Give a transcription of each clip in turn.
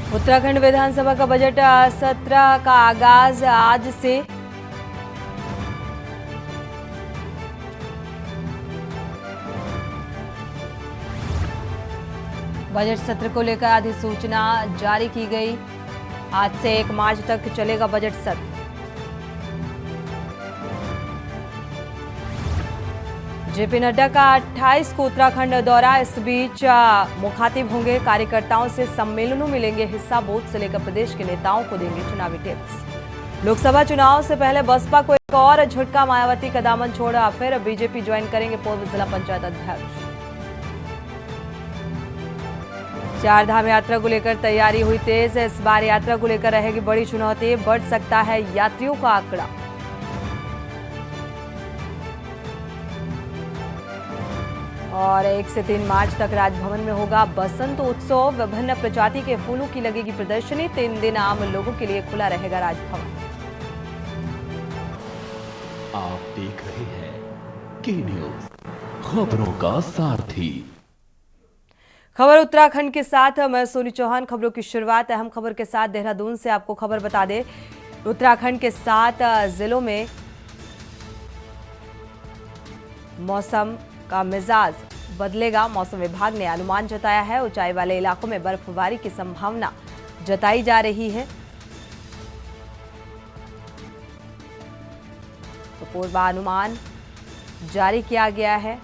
उत्तराखंड विधानसभा का बजट सत्र का आगाज आज से। बजट सत्र को लेकर अधिसूचना जारी की गई। आज से 1 मार्च तक चलेगा बजट सत्र। जेपी नड्डा का 28 को उत्तराखंड दौरा। इस बीच मुखातिब होंगे कार्यकर्ताओं से, सम्मेलनों में लेंगे हिस्सा। बूथ से लेकर प्रदेश के नेताओं को देंगे चुनावी टिप्स। लोकसभा चुनाव से पहले बसपा को एक और झटका। मायावती का दामन छोड़ा, फिर बीजेपी ज्वाइन करेंगे पूर्व जिला पंचायत अध्यक्ष। चारधाम यात्रा को लेकर तैयारी हुई तेज। इस बार यात्रा को लेकर रहेगी बड़ी चुनौती। बढ़ सकता है यात्रियों का आंकड़ा। और 1 से 3 मार्च तक राजभवन में होगा बसंत उत्सव। विभिन्न प्रजाति के फूलों की लगेगी प्रदर्शनी। 3 दिन आम लोगों के लिए खुला रहेगा राजभवन। आप देख रहे हैं के न्यूज, खबरों का सारथी। खबर उत्तराखंड के साथ मैं सोनी चौहान। खबरों की शुरुआत अहम खबर के साथ देहरादून से। आपको खबर बता दें, उत्तराखंड के 7 जिलों में मौसम का मिजाज बदलेगा। मौसम विभाग ने अनुमान जताया है। ऊंचाई वाले इलाकों में बर्फबारी की संभावना जताई जा रही है। तो पूर्वानुमान जारी किया गया है।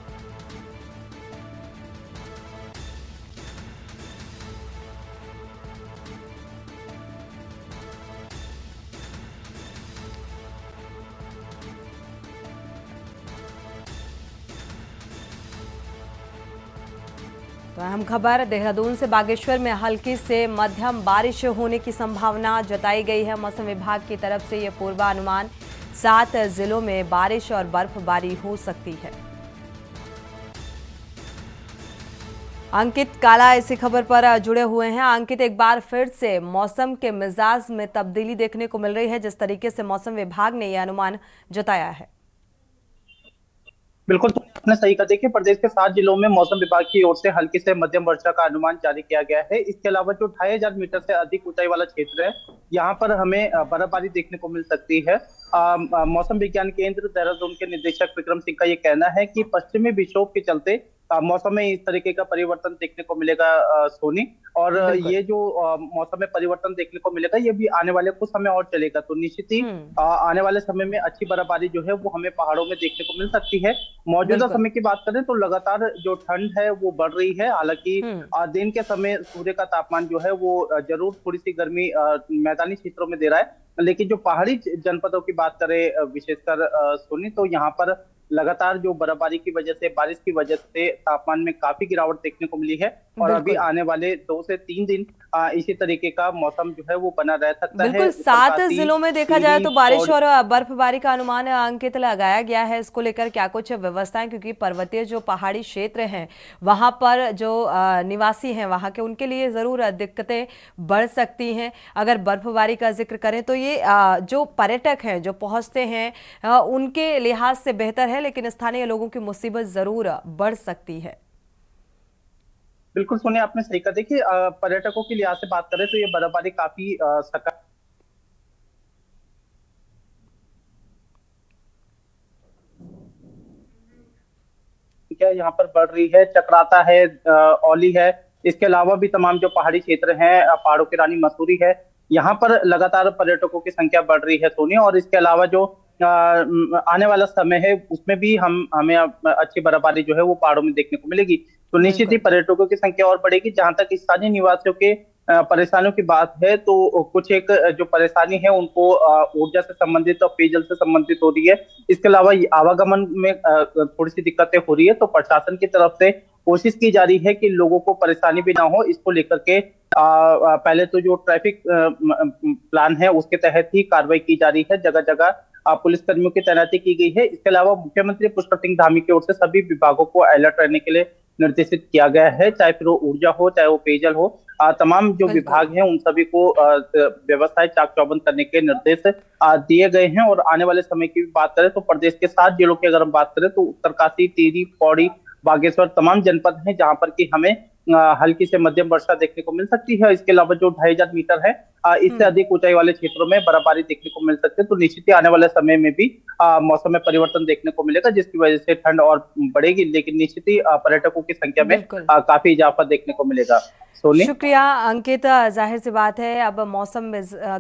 तो अहम खबर देहरादून से। बागेश्वर में हल्की से मध्यम बारिश होने की संभावना जताई गई है। मौसम विभाग की तरफ से यह पूर्वानुमान। 7 जिलों में बारिश और बर्फबारी हो सकती है। अंकित काला इसी खबर पर जुड़े हुए हैं। अंकित, एक बार फिर से मौसम के मिजाज में तब्दीली देखने को मिल रही है, जिस तरीके से मौसम विभाग ने यह अनुमान जताया है। बिल्कुल, तो आपने सही कहा। देखिए, प्रदेश के 7 जिलों में मौसम विभाग की ओर से हल्की से मध्यम वर्षा का अनुमान जारी किया गया है। इसके अलावा जो 2500 मीटर से अधिक ऊंचाई वाला क्षेत्र है, यहाँ पर हमें बर्फबारी देखने को मिल सकती है। मौसम विज्ञान केंद्र देहरादून के निदेशक विक्रम सिंह का ये कहना है कि पश्चिमी विक्षोभ के चलते मौसम में इस तरीके का परिवर्तन देखने को मिलेगा, सोनी। और ये जो मौसम में परिवर्तन देखने को मिलेगा, ये भी आने वाले कुछ समय और चलेगा। तो निश्चित ही आने वाले समय में अच्छी बर्फबारी जो है वो हमें पहाड़ों में देखने को मिल सकती है। मौजूदा समय की बात करें तो लगातार जो ठंड है वो बढ़ रही है। हालांकि दिन के समय सूर्य का तापमान जो है वो जरूर थोड़ी सी गर्मी मैदानी क्षेत्रों में दे रहा है, लेकिन जो पहाड़ी जनपदों की बात करें विशेषकर सोनी, तो यहाँ पर लगातार जो बर्फबारी की वजह से, बारिश की वजह से तापमान में काफी गिरावट देखने को मिली है। और अभी आने वाले 2 से 3 दिन इसी तरीके का मौसम जो है वो बना रह सकता है। बिल्कुल, 7 जिलों में देखा जाए तो बारिश और बर्फबारी का अनुमान अंकित लगाया गया है। इसको लेकर क्या कुछ व्यवस्थाएं, क्योंकि पर्वतीय जो पहाड़ी क्षेत्र हैं वहां पर जो निवासी हैं वहां के, उनके लिए जरूर दिक्कतें बढ़ सकती हैं। अगर बर्फबारी का जिक्र करें तो ये जो पर्यटक हैं जो पहुंचते हैं उनके लिहाज से बेहतर है, लेकिन स्थानीय लोगों की मुसीबत जरूर बढ़ सकती है। बिल्कुल सोनिया, आपने सही कहा। देखिए, पर्यटकों के लिहाज से बात करें तो ये बर्फबारी काफी यहाँ पर बढ़ रही है। चक्राता है, औली है, इसके अलावा भी तमाम जो पहाड़ी क्षेत्र हैं, पहाड़ों की रानी मसूरी है, यहाँ पर लगातार पर्यटकों की संख्या बढ़ रही है, सोनिया। और इसके अलावा जो आने वाला समय है उसमें भी हमें अच्छी बर्फबारी जो है वो पहाड़ों में देखने को मिलेगी। तो निश्चित ही पर्यटकों की संख्या और बढ़ेगी। जहां तक स्थानीय निवासियों के परेशानियों की बात है तो कुछ एक जो परेशानी है उनको ऊर्जा से संबंधित और पेयजल से संबंधित हो रही है। इसके अलावा आवागमन में थोड़ी सी दिक्कतें हो रही है। तो प्रशासन की तरफ से कोशिश की जा रही है कि लोगों को परेशानी भी ना हो। इसको लेकर के पहले तो जो ट्रैफिक प्लान है उसके तहत ही कार्रवाई की जा रही है। जगह जगह पुलिस कर्मियों की तैनाती की गई है। इसके अलावा मुख्यमंत्री पुष्कर सिंह धामी की ओर से सभी विभागों को अलर्ट रहने के लिए निर्देशित किया गया है। चाहे फिर वो ऊर्जा हो, चाहे वो पेयजल हो, तमाम जो विभाग हैं उन सभी को व्यवस्थाएं चाक चौबंद करने के निर्देश दिए गए हैं। और आने वाले समय की भी बात करें तो प्रदेश के 7 जिलों की अगर हम बात करें तो उत्तरकाशी, टिहरी, पौड़ी, बागेश्वर तमाम जनपद हैं जहां पर कि हमें हल्की से मध्यम वर्षा देखने को मिल सकती है। इसके अलावा जो 2500 मीटर है, इससे अधिक ऊंचाई वाले क्षेत्रों में बर्फबारी देखने को मिल सकती है। तो निश्चित ही आने वाले समय में भी मौसम में परिवर्तन देखने को मिलेगा, जिसकी वजह से ठंड और बढ़ेगी, लेकिन निश्चित ही पर्यटकों की संख्या में बिल्कुल। काफी इजाफा देखने को मिलेगा। सोनी। शुक्रिया अंकित। जाहिर सी बात है अब मौसम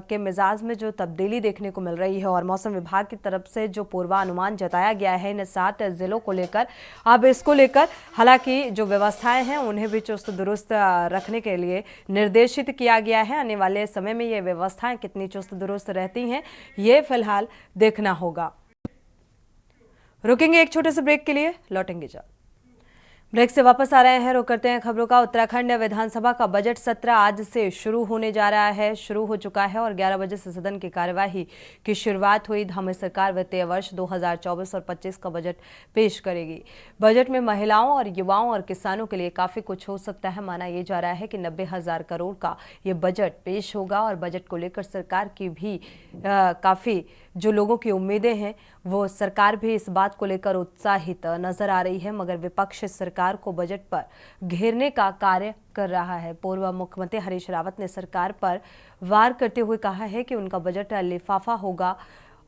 के मिजाज में जो तब्दीली देखने को मिल रही है और मौसम विभाग की तरफ से जो पूर्वानुमान जताया गया है इन 7 जिलों को लेकर, अब इसको लेकर हालांकि जो व्यवस्थाएं हैं उन्हें भी चुस्त दुरुस्त रखने के लिए निर्देशित किया गया है। आने वाले समय में ये व्यवस्थाएं कितनी चुस्त दुरुस्त रहती हैं ये फिलहाल देखना होगा। रुकेंगे एक छोटे से ब्रेक के लिए, लौटेंगे जल्द। ब्रेक से वापस आ रहे हैं, रुक करते हैं खबरों का। उत्तराखंड विधानसभा का बजट सत्र आज से शुरू होने जा रहा है, शुरू हो चुका है और 11 बजे से सदन की कार्यवाही की शुरुआत हुई। धामी सरकार वित्तीय वर्ष 2024 और 25 का बजट पेश करेगी। बजट में महिलाओं और युवाओं और किसानों के लिए काफी कुछ हो सकता है। माना यह जा रहा है कि 90,000 करोड़ का ये बजट पेश होगा और बजट को लेकर सरकार की भी काफी जो लोगों की उम्मीदें हैं वो सरकार भी इस बात को लेकर उत्साहित नजर आ रही है, मगर विपक्ष सरकार को बजट पर घेरने का कार्य कर रहा है। पूर्व मुख्यमंत्री हरीश रावत ने सरकार पर वार करते हुए कहा है कि उनका बजट लिफाफा होगा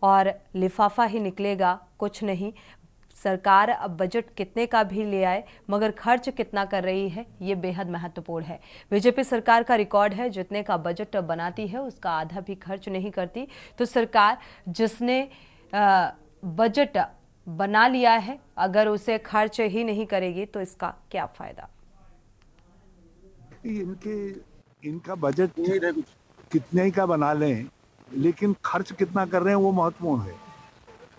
और लिफाफा ही निकलेगा, कुछ नहीं। सरकार अब बजट कितने का भी ले आए मगर खर्च कितना कर रही है ये बेहद महत्वपूर्ण है। बीजेपी सरकार का रिकॉर्ड है, जितने का बजट बनाती है उसका आधा भी खर्च नहीं करती। तो सरकार जिसने बजट बना लिया है अगर उसे खर्च ही नहीं करेगी तो इसका क्या फायदा। इनका बजट कितने का बना लें लेकिन खर्च कितना कर रहे हैं वो महत्वपूर्ण है।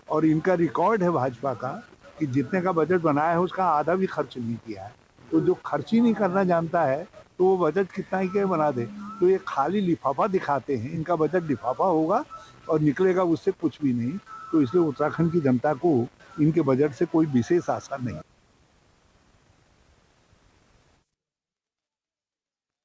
और इनका रिकॉर्ड है भाजपा का कि जितने का बजट बनाया है उसका आधा भी खर्च नहीं किया है। तो जो खर्च ही नहीं करना जानता है तो वो बजट कितना ही क्या बना दे। तो ये खाली लिफाफा दिखाते हैं। इनका बजट लिफाफा होगा और निकलेगा उससे कुछ भी नहीं। तो इसलिए उत्तराखंड की जनता को इनके बजट से कोई विशेष आशा नहीं।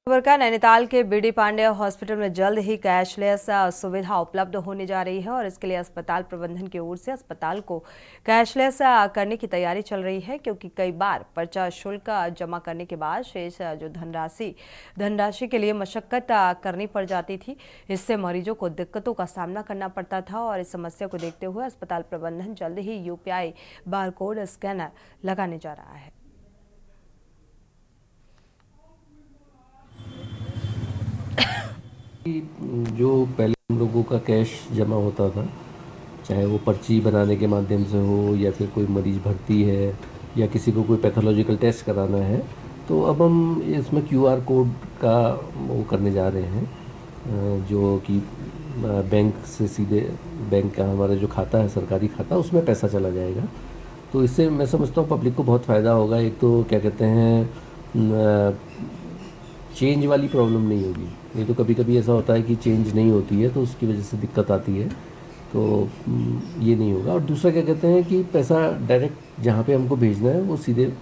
खबर का नैनीताल के बीडी पांडे हॉस्पिटल में जल्द ही कैशलेस सुविधा उपलब्ध होने जा रही है और इसके लिए अस्पताल प्रबंधन की ओर से अस्पताल को कैशलेस करने की तैयारी चल रही है, क्योंकि कई बार पर्चा शुल्क जमा करने के बाद शेष जो धनराशि के लिए मशक्कत करनी पड़ जाती थी। इससे मरीजों को दिक्कतों का सामना करना पड़ता था और इस समस्या को देखते हुए अस्पताल प्रबंधन जल्द ही UPI बारकोड स्कैनर लगाने जा रहा है। जो पहले हम लोगों का कैश जमा होता था, चाहे वो पर्ची बनाने के माध्यम से हो या फिर कोई मरीज भर्ती है या किसी को कोई पैथोलॉजिकल टेस्ट कराना है, तो अब हम इसमें QR कोड का वो करने जा रहे हैं, जो कि बैंक से सीधे बैंक का हमारा जो खाता है सरकारी खाता उसमें पैसा चला जाएगा। तो इससे मैं समझता हूँ पब्लिक को बहुत फ़ायदा होगा। एक तो क्या कहते हैं चेंज वाली प्रॉब्लम नहीं होगी। ये तो कभी कभी ऐसा होता है कि चेंज नहीं होती है तो उसकी वजह से दिक्कत आती है, तो ये नहीं होगा। और दूसरा क्या कहते हैं कि पैसा डायरेक्ट जहाँ पे हमको भेजना है वो सीधे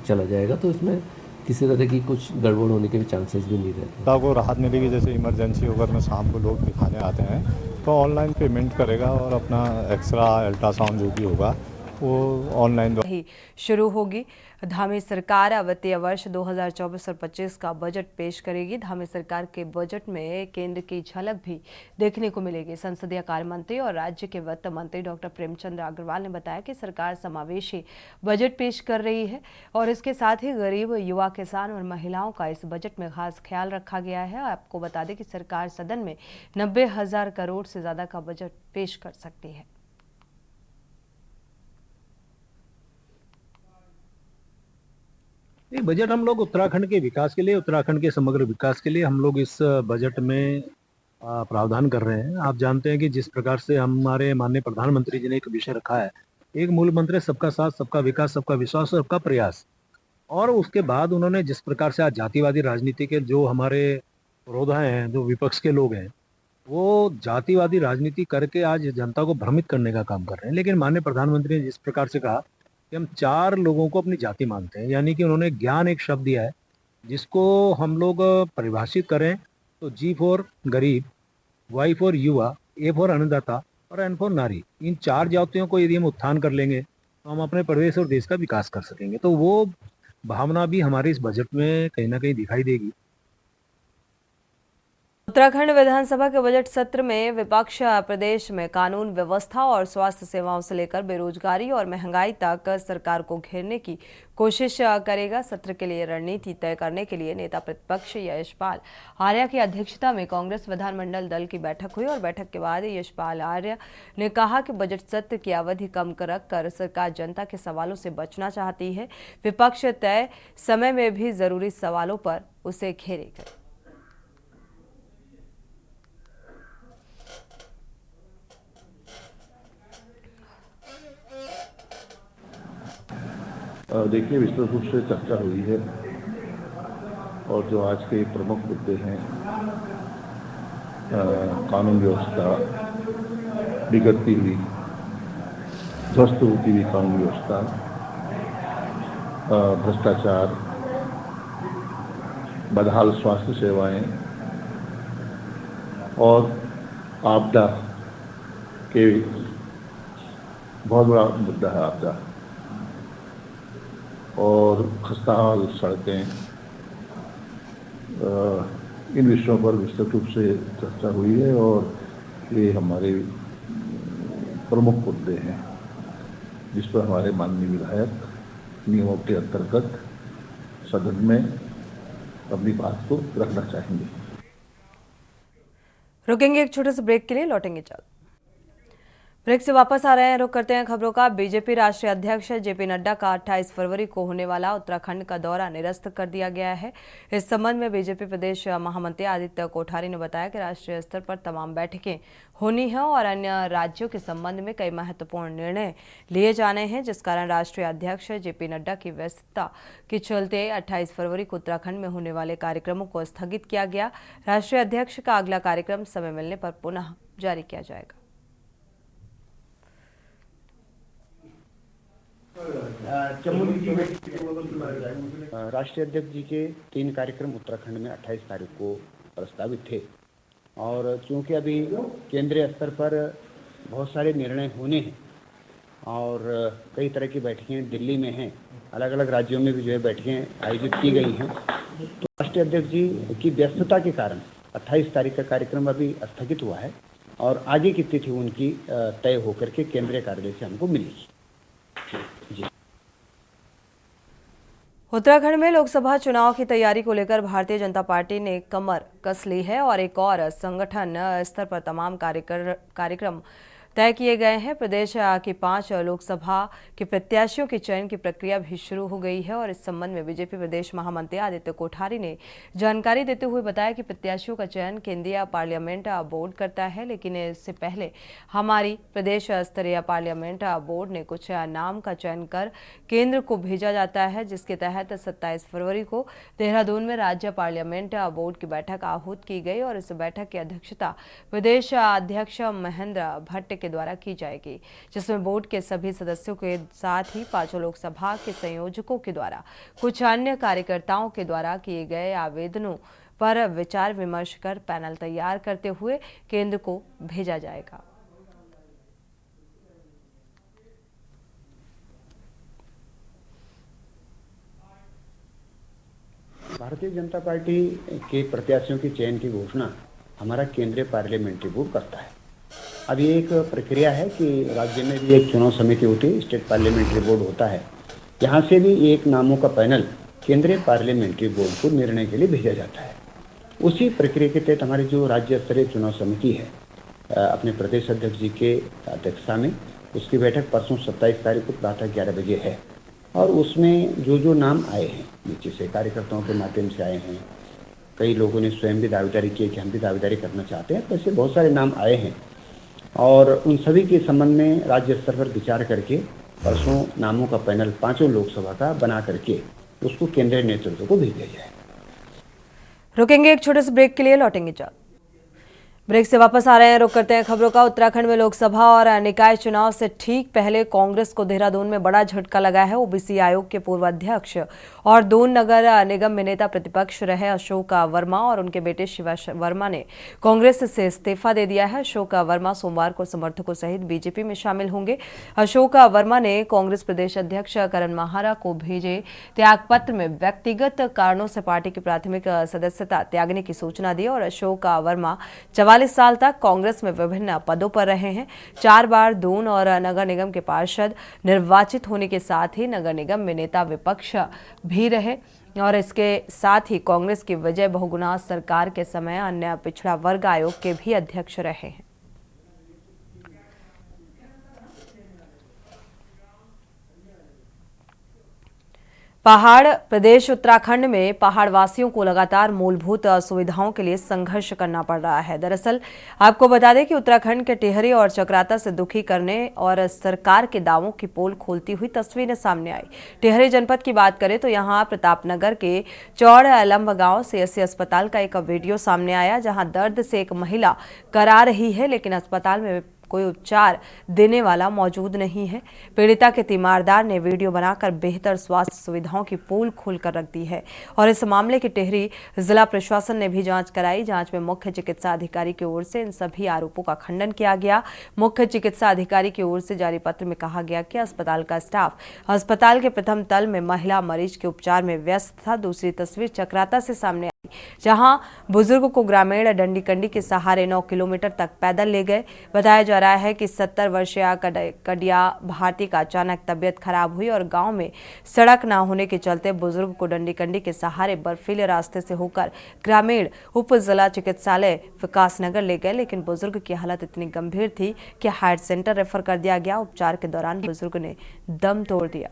चला जाएगा, तो इसमें किसी तरह की कुछ गड़बड़ होने के भी चांसेस भी नहीं रहते। को राहत मिलेगी। जैसे इमरजेंसी अगर में शाम को लोग दिखाने आते हैं तो ऑनलाइन पेमेंट करेगा और अपना एक्सरा अल्ट्रासाउंड जो भी होगा वो ऑनलाइन ही शुरू होगी। धामी सरकार वित्तीय वर्ष 2024 और 25 का बजट पेश करेगी। धामी सरकार के बजट में केंद्र की झलक भी देखने को मिलेगी। संसदीय कार्य मंत्री और राज्य के वित्त मंत्री डॉक्टर प्रेमचंद्र अग्रवाल ने बताया कि सरकार समावेशी बजट पेश कर रही है और इसके साथ ही गरीब, युवा, किसान और महिलाओं का इस बजट में खास ख्याल रखा गया है। आपको बता दें कि सरकार सदन में 90,000 करोड़ से ज्यादा का बजट पेश कर सकती है। ये बजट हम लोग उत्तराखंड के विकास के लिए, उत्तराखंड के समग्र विकास के लिए हम लोग इस बजट में प्रावधान कर रहे हैं। आप जानते हैं कि जिस प्रकार से हमारे माननीय प्रधानमंत्री जी ने एक विषय रखा है, एक मूल मंत्र है सबका साथ, सबका विकास, सबका विश्वास और सबका प्रयास। और उसके बाद उन्होंने जिस प्रकार से आज जातिवादी राजनीति के जो हमारे विरोधाएं हैं, जो विपक्ष के लोग हैं, वो जातिवादी राजनीति करके आज जनता को भ्रमित करने का काम कर रहे हैं। लेकिन माननीय प्रधानमंत्री ने जिस प्रकार से कहा कि हम 4 लोगों को अपनी जाति मानते हैं, यानी कि उन्होंने ज्ञान एक शब्द दिया है जिसको हम लोग परिभाषित करें तो G फॉर गरीब, Y फॉर युवा, A फॉर अन्नदाता और N फॉर नारी। इन 4 जातियों को यदि हम उत्थान कर लेंगे तो हम अपने प्रदेश और देश का विकास कर सकेंगे। तो वो भावना भी हमारे इस बजट में कहीं ना कहीं दिखाई देगी। उत्तराखंड विधानसभा के बजट सत्र में विपक्ष प्रदेश में कानून व्यवस्था और स्वास्थ्य सेवाओं से लेकर बेरोजगारी और महंगाई तक सरकार को घेरने की कोशिश करेगा। सत्र के लिए रणनीति तय करने के लिए नेता प्रतिपक्ष यशपाल आर्य की अध्यक्षता में कांग्रेस विधानमंडल दल की बैठक हुई और बैठक के बाद यशपाल आर्य ने कहा कि बजट सत्र की अवधि कम रखकर सरकार जनता के सवालों से बचना चाहती है। विपक्ष तय समय में भी जरूरी सवालों पर उसे घेरेगा। देखिए, विस्तृत रूप से चर्चा हुई है और जो आज के प्रमुख मुद्दे हैं, कानून व्यवस्था बिगड़ती हुई, ध्वस्त होती हुई कानून व्यवस्था, भ्रष्टाचार, बदहाल स्वास्थ्य सेवाएं और आपदा के बहुत बड़ा मुद्दा है आपदा और खस्ताहाल सड़कें। इन विषयों पर विस्तृत रूप से चर्चा हुई है और ये हमारे प्रमुख मुद्दे हैं जिस पर हमारे माननीय विधायक नियमों के अंतर्गत सदन में अपनी बात को रखना चाहेंगे। रुकेंगे एक छोटे से ब्रेक के लिए, लौटेंगे जल्द। ब्रेक से वापस आ रहे हैं, रुक करते हैं खबरों का। बीजेपी राष्ट्रीय अध्यक्ष जेपी नड्डा का 28 फरवरी को होने वाला उत्तराखंड का दौरा निरस्त कर दिया गया है। इस संबंध में बीजेपी प्रदेश महामंत्री आदित्य कोठारी ने बताया कि राष्ट्रीय स्तर पर तमाम बैठकें होनी हैं और अन्य राज्यों के संबंध में कई महत्वपूर्ण निर्णय लिए जाने हैं, जिस कारण राष्ट्रीय अध्यक्ष जेपी नड्डा की व्यस्तता के चलते 28 फरवरी को उत्तराखंड में होने वाले कार्यक्रमों को स्थगित किया गया। राष्ट्रीय अध्यक्ष का अगला कार्यक्रम समय मिलने पर पुनः जारी किया जाएगा। राष्ट्रीय अध्यक्ष जी के 3 कार्यक्रम उत्तराखंड में 28 तारीख को प्रस्तावित थे और चूंकि अभी केंद्रीय स्तर पर बहुत सारे निर्णय होने हैं और कई तरह की बैठकें दिल्ली में हैं, अलग अलग राज्यों में भी जो है बैठकें आयोजित की गई हैं, तो राष्ट्रीय अध्यक्ष जी की व्यस्तता के कारण 28 तारीख का कार्यक्रम अभी स्थगित हुआ है और आगे की तिथि उनकी तय होकर के केंद्रीय कार्यालय से हमको मिलेगी। उत्तराखंड में लोकसभा चुनाव की तैयारी को लेकर भारतीय जनता पार्टी ने कमर कस ली है और एक और संगठन स्तर पर तमाम कार्यक्रम तय किए गए हैं। प्रदेश की 5 लोकसभा के प्रत्याशियों के चयन की प्रक्रिया भी शुरू हो गई है और इस संबंध में बीजेपी प्रदेश महामंत्री आदित्य कोठारी ने जानकारी देते हुए बताया कि प्रत्याशियों का चयन केंद्रीय पार्लियामेंट बोर्ड करता है, लेकिन इससे पहले हमारी प्रदेश स्तरीय पार्लियामेंट बोर्ड ने कुछ नाम का चयन कर केंद्र को भेजा जाता है, जिसके तहत 27 फरवरी को देहरादून में राज्य पार्लियामेंट बोर्ड की बैठक आहूत की गई और इस बैठक की अध्यक्षता प्रदेश अध्यक्ष महेंद्र भट्ट के द्वारा की जाएगी, जिसमें बोर्ड के सभी सदस्यों के साथ ही 5 लोकसभा के संयोजकों के द्वारा कुछ अन्य कार्यकर्ताओं के द्वारा किए गए आवेदनों पर विचार विमर्श कर पैनल तैयार करते हुए केंद्र को भेजा जाएगा। भारतीय जनता पार्टी के प्रत्याशियों के चयन की घोषणा हमारा केंद्रीय पार्लियामेंट्री बोर्ड करता है। अब ये एक प्रक्रिया है कि राज्य में भी एक चुनाव समिति होती है, स्टेट पार्लियामेंट्री बोर्ड होता है, यहाँ से भी एक नामों का पैनल केंद्रीय पार्लियामेंट्री बोर्ड को निर्णय के लिए भेजा जाता है। उसी प्रक्रिया के तहत हमारी जो राज्य स्तरीय चुनाव समिति है अपने प्रदेश अध्यक्ष जी के अध्यक्षता में, उसकी बैठक परसों 27 तारीख को प्रातः 11 बजे है और उसमें जो नाम आए हैं नीचे से कार्यकर्ताओं के माध्यम से आए हैं, कई लोगों ने स्वयं भी दावेदारी की कि हम भी दावेदारी करना चाहते हैं, तो ऐसे बहुत सारे नाम आए हैं और उन सभी के संबंध में राज्य स्तर पर विचार करके परसों नामों का पैनल 5 लोकसभा का बना करके उसको केंद्रीय नेतृत्व को भेज दिया जाए। रुकेंगे एक छोटे से ब्रेक के लिए, लौटेंगे जल्द। ब्रेक से वापस आ रहे हैं, रुक करते हैं खबरों का। उत्तराखंड में लोकसभा और निकाय चुनाव से ठीक पहले कांग्रेस को देहरादून में बड़ा झटका लगा है। ओबीसी आयोग के पूर्व अध्यक्ष और दून नगर निगम में नेता प्रतिपक्ष रहे अशोक वर्मा और उनके बेटे शिवा वर्मा ने कांग्रेस से इस्तीफा दे दिया है। अशोक वर्मा सोमवार को समर्थकों सहित बीजेपी में शामिल होंगे। अशोक वर्मा ने कांग्रेस प्रदेश अध्यक्ष करण माहारा को भेजे त्यागपत्र में व्यक्तिगत कारणों से पार्टी की प्राथमिक सदस्यता त्यागने की सूचना दी और अशोक वर्मा 44 साल तक कांग्रेस में विभिन्न पदों पर रहे हैं। 4 बार दून और नगर निगम के पार्षद निर्वाचित होने के साथ ही नगर निगम में नेता विपक्ष भी रहे और इसके साथ ही कांग्रेस की विजय बहुगुणा सरकार के समय अन्य पिछड़ा वर्ग आयोग के भी अध्यक्ष रहे हैं। पहाड़ प्रदेश उत्तराखंड में पहाड़वासियों को लगातार मूलभूत सुविधाओं के लिए संघर्ष करना पड़ रहा है। दरअसल आपको बता दें कि उत्तराखंड के टिहरी और चक्राता से दुखी करने और सरकार के दावों की पोल खोलती हुई तस्वीरें सामने आई। टिहरी जनपद की बात करें तो यहां प्रतापनगर के चौड़ लंब गांव सीएससी अस्पताल का एक वीडियो सामने आया, जहां दर्द से एक महिला करा रही है लेकिन अस्पताल में कोई उपचार देने वाला मौजूद नहीं है। पीड़िता के तीमारदार ने वीडियो बनाकर बेहतर स्वास्थ्य सुविधाओं की पोल खोलकर रख दी है और इस मामले की टिहरी जिला प्रशासन ने भी जांच कराई। जांच में मुख्य चिकित्सा अधिकारी की ओर से इन सभी आरोपों का खंडन किया गया। मुख्य चिकित्सा अधिकारी की ओर से जारी पत्र में कहा गया कि अस्पताल का स्टाफ अस्पताल के प्रथम तल में महिला मरीज के उपचार में व्यस्त था। दूसरी तस्वीर चक्राता से सामने आई, जहां बुजुर्ग को ग्रामीण डंडी कंडी के सहारे 9 किलोमीटर तक पैदल ले गए। बताया जा रहा है कि 70 वर्षीय कडिया भारती का अचानक तबियत खराब हुई और गांव में सड़क न होने के चलते बुजुर्ग को डंडी कंडी के सहारे बर्फीले रास्ते से होकर ग्रामीण उप जिला चिकित्सालय विकासनगर ले गए, लेकिन बुजुर्ग की हालत इतनी गंभीर थी कि हार्ट सेंटर रेफर कर दिया गया। उपचार के दौरान बुजुर्ग ने दम तोड़ दिया।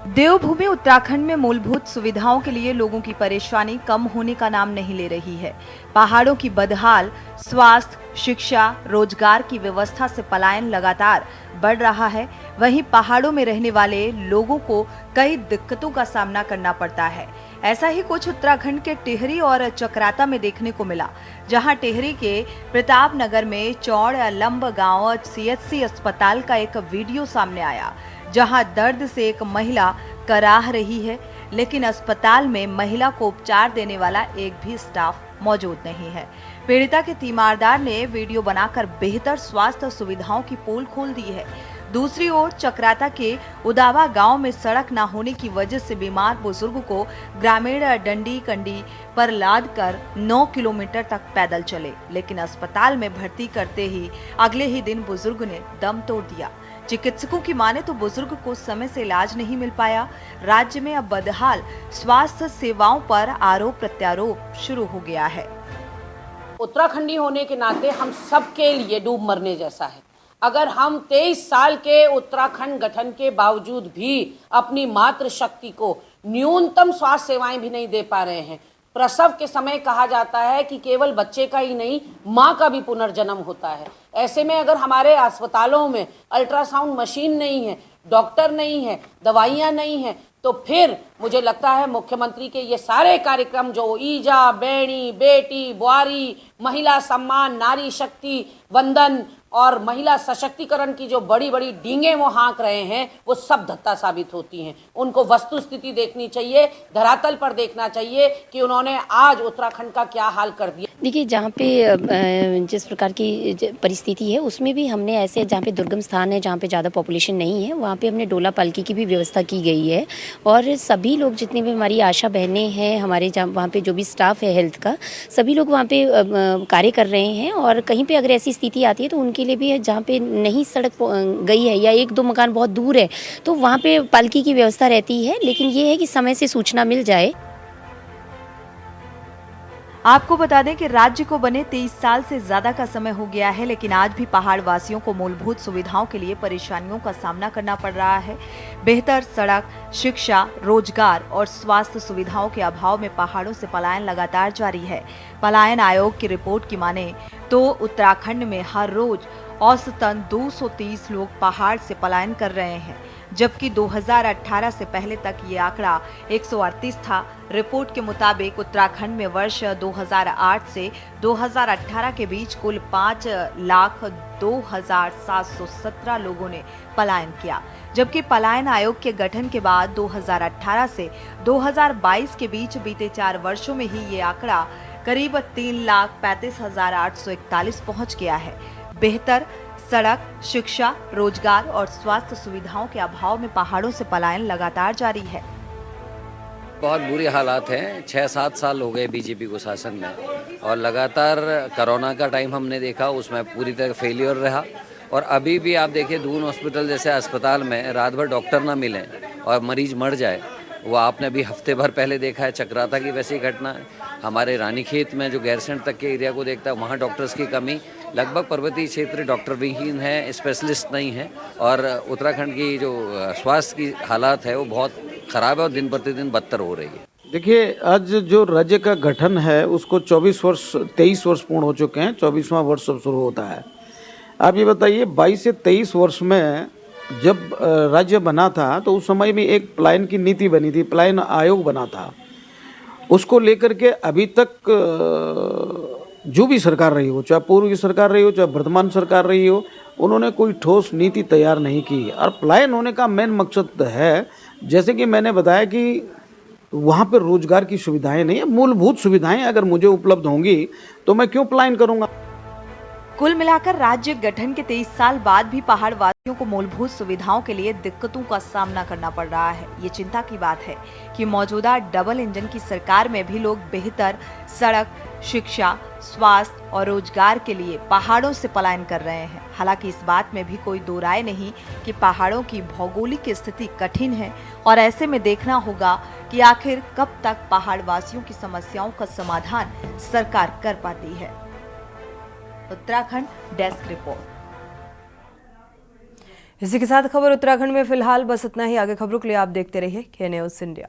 देवभूमि उत्तराखंड में मूलभूत सुविधाओं के लिए लोगों की परेशानी कम होने का नाम नहीं ले रही है। पहाड़ों की बदहाल स्वास्थ्य, शिक्षा, रोजगार की व्यवस्था से पलायन लगातार बढ़ रहा है। वहीं पहाड़ों में रहने वाले लोगों को कई दिक्कतों का सामना करना पड़ता है। ऐसा ही कुछ उत्तराखंड के टिहरी और चक्राता में देखने को मिला, जहां टिहरी के प्रतापनगर में चौड़ लंब गांव सीएचसी अस्पताल का एक वीडियो सामने आया, जहां दर्द से एक महिला कराह रही है, लेकिन अस्पताल में महिला को उपचार देने वाला एक भी स्टाफ मौजूद नहीं है। पीड़िता के तीमारदार ने वीडियो बनाकर बेहतर स्वास्थ्य सुविधाओं की पोल खोल दी है। दूसरी ओर चक्राता के उदावा गांव में सड़क न होने की वजह से बीमार बुजुर्ग को ग्रामीण डंडी कंडी पर लाद कर 9 किलोमीटर तक पैदल चले, लेकिन अस्पताल में भर्ती करते ही अगले ही दिन बुजुर्ग ने दम तोड़ दिया। चिकित्सकों की माने तो बुजुर्ग को समय से इलाज नहीं मिल पाया। राज्य में अब बदहाल स्वास्थ्य सेवाओं पर आरोप प्रत्यारोप शुरू हो गया है। उत्तराखंडी होने के नाते हम सबके लिए डूब मरने जैसा है। अगर हम 23 साल के उत्तराखंड गठन के बावजूद भी अपनी मातृ शक्ति को न्यूनतम स्वास्थ्य सेवाएं भी नहीं दे पा रहे हैं। प्रसव के समय कहा जाता है कि केवल बच्चे का ही नहीं, माँ का भी पुनर्जन्म होता है। ऐसे में अगर हमारे अस्पतालों में अल्ट्रासाउंड मशीन नहीं है, डॉक्टर नहीं है, दवाइयाँ नहीं है, तो फिर मुझे लगता है मुख्यमंत्री के ये सारे कार्यक्रम जो ईजा, बेड़ी, बेटी, बुआरी, महिला सम्मान, नारी शक्ति वंदन और महिला सशक्तिकरण की जो बड़ी बड़ी डींगे वो हाँक रहे हैं, वो सब धत्ता साबित होती हैं। उनको वस्तु स्थिति देखनी चाहिए, धरातल पर देखना चाहिए कि उन्होंने आज उत्तराखंड का क्या हाल कर दिया। देखिए, जहाँ पे जिस प्रकार की परिस्थिति है उसमें भी हमने ऐसे जहाँ पे दुर्गम स्थान है, जहाँ पे ज़्यादा पॉपुलेशन नहीं है, वहाँ पे हमने डोला पालकी की भी व्यवस्था की गई है और सभी लोग जितने भी हमारी आशा बहनें हैं, हमारे वहाँ पे जो भी स्टाफ है हेल्थ का, सभी लोग वहाँ पे कार्य कर रहे हैं। और कहीं पे अगर ऐसी स्थिति आती है तो उनके लिए भी है जहाँ पे नहीं सड़क गई है या 1-2 मकान बहुत दूर है तो वहाँ पे पालकी की व्यवस्था रहती है, लेकिन ये है कि समय से सूचना मिल जाए। आपको बता दें कि राज्य को बने 23 साल से ज्यादा का समय हो गया है, लेकिन आज भी पहाड़ वासियों को मूलभूत सुविधाओं के लिए परेशानियों का सामना करना पड़ रहा है। बेहतर सड़क, शिक्षा, रोजगार और स्वास्थ्य सुविधाओं के अभाव में पहाड़ों से पलायन लगातार जारी है। पलायन आयोग की रिपोर्ट की माने तो उत्तराखंड में हर रोज औसतन 230 लोग पहाड़ से पलायन कर रहे हैं, जबकि 2018 से पहले तक ये आंकड़ा 138 था। रिपोर्ट के मुताबिक उत्तराखंड में वर्ष 2008 से 2018 के बीच कुल 5,02,717 लोगों ने पलायन किया, जबकि पलायन आयोग के गठन के बाद 2018 से 2022 के बीच बीते 4 वर्षों में ही ये आंकड़ा करीब 3,35,841 पहुंच गया है। बेहतर सड़क, शिक्षा, रोजगार और स्वास्थ्य सुविधाओं के अभाव में पहाड़ों से पलायन लगातार जारी है। बहुत बुरे हालात हैं। 6-7 साल हो गए बीजेपी को शासन में, और लगातार कोरोना का टाइम हमने देखा, उसमें पूरी तरह फेलियर रहा। और अभी भी आप देखिए, दून हॉस्पिटल जैसे अस्पताल में रात भर डॉक्टर ना मिलें और मरीज मर जाए, वो आपने अभी हफ्ते भर पहले देखा है। चक्राता की वैसी घटना है। हमारे रानीखेत में जो गैरसैंण तक के एरिया को देखता है, वहाँ डॉक्टर्स की कमी, लगभग पर्वतीय क्षेत्र डॉक्टर विहीन है, स्पेशलिस्ट नहीं है। और उत्तराखंड की जो स्वास्थ्य की हालात है वो बहुत ख़राब है और दिन प्रतिदिन बदतर हो रही है। देखिए, आज जो राज्य का गठन है उसको 23 वर्ष पूर्ण हो चुके हैं, 24वां वर्ष अब शुरू होता है। आप ये बताइए, 22 से 23 वर्ष में जब राज्य बना था तो उस समय में एक पलायन की नीति बनी थी, पलायन आयोग बना था। उसको लेकर के अभी तक जो भी सरकार रही हो, चाहे पूर्व की सरकार रही हो, चाहे वर्तमान सरकार रही हो, उन्होंने कोई ठोस नीति तैयार नहीं की। और पलायन होने का मेन मकसद है, जैसे कि मैंने बताया कि वहाँ पर रोजगार की सुविधाएं नहीं है। मूलभूत सुविधाएं अगर मुझे उपलब्ध होंगी तो मैं क्यों पलायन करूँगा। कुल मिलाकर राज्य गठन के 23 साल बाद भी पहाड़ वासियों को मूलभूत सुविधाओं के लिए दिक्कतों का सामना करना पड़ रहा है। ये चिंता की बात है कि मौजूदा डबल इंजन की सरकार में भी लोग बेहतर सड़क, शिक्षा, स्वास्थ्य और रोजगार के लिए पहाड़ों से पलायन कर रहे हैं। हालांकि इस बात में भी कोई दो राय नहीं कि पहाड़ों की भौगोलिक स्थिति कठिन है और ऐसे में देखना होगा कि आखिर कब तक पहाड़ वासियों की समस्याओं का समाधान सरकार कर पाती है। Uttarakhand desk report. इसी के साथ खबर उत्तराखंड में फिलहाल बस इतना ही। आगे खबरों के लिए आप देखते रहिए के न्यूज़ इंडिया।